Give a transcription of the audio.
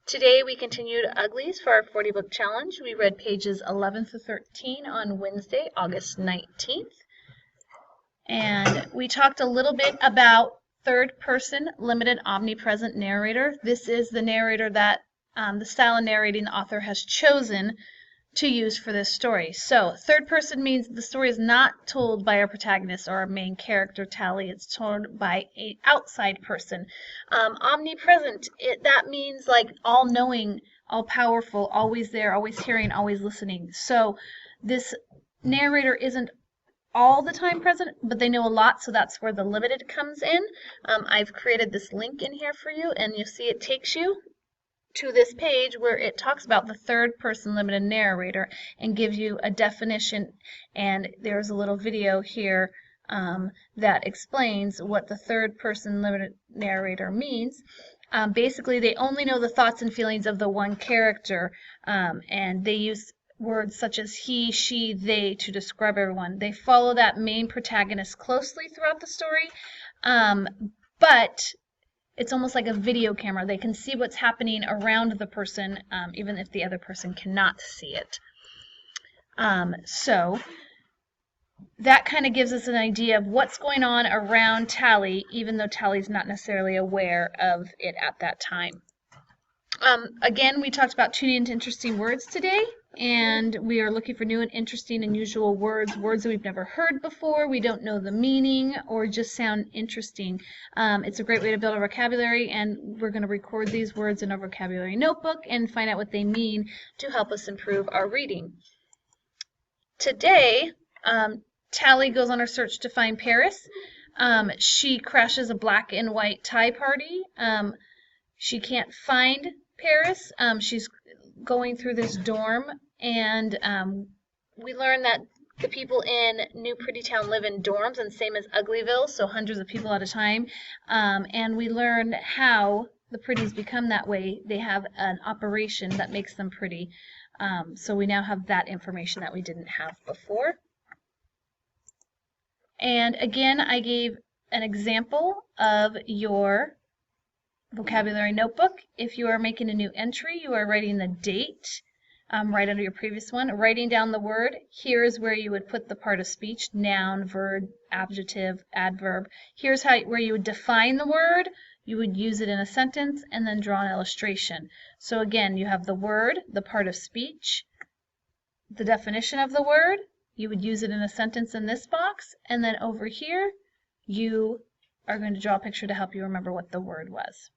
Today we continued Uglies for our 40 book challenge. We read pages 11 through 13 on Wednesday, August 19th. And we talked a little bit about third person limited omnipresent narrator. This is the narrator that the style of narrating the author has chosen to use for this story. So third person means the story is not told by our protagonist or our main character, Tally. It's told by an outside person. Omnipresent, that means like all-knowing, all-powerful, always there, always hearing, always listening. So this narrator isn't all the time present, but they know a lot, so that's where the limited comes in. I've created this link in here for you, and you'll see it takes you to this page where it talks about the third person limited narrator and gives you a definition, and there's a little video here that explains what the third person limited narrator means. Basically, they only know the thoughts and feelings of the one character, and they use words such as he, she, they to describe everyone. They follow that main protagonist closely throughout the story, but it's almost like a video camera. They can see what's happening around the person, even if the other person cannot see it. So that kind of gives us an idea of what's going on around Tally, even though Tally's not necessarily aware of it at that time. Again, we talked about tuning into interesting words today, and we are looking for new and interesting, unusual words, words that we've never heard before, we don't know the meaning, or just sound interesting. It's a great way to build a vocabulary, and we're going to record these words in our vocabulary notebook and find out what they mean to help us improve our reading. Today, Tally goes on her search to find Paris. She crashes a black and white tie party. She can't find Paris. She's going through this dorm, and we learn that the people in New Pretty Town live in dorms, and same as Uglyville, so hundreds of people at a time. And we learn how the pretties become that way. They have an operation that makes them pretty. So we now have that information that we didn't have before. And again, I gave an example of your vocabulary notebook. If you are making a new entry, you are writing the date right under your previous one, writing down the word. Here is where you would put the part of speech: noun, verb, adjective, adverb. Here's where you would define the word. You would use it in a sentence and then draw an illustration. So again, you have the word, the part of speech, the definition of the word. You would use it in a sentence in this box, and then over here you are going to draw a picture to help you remember what the word was.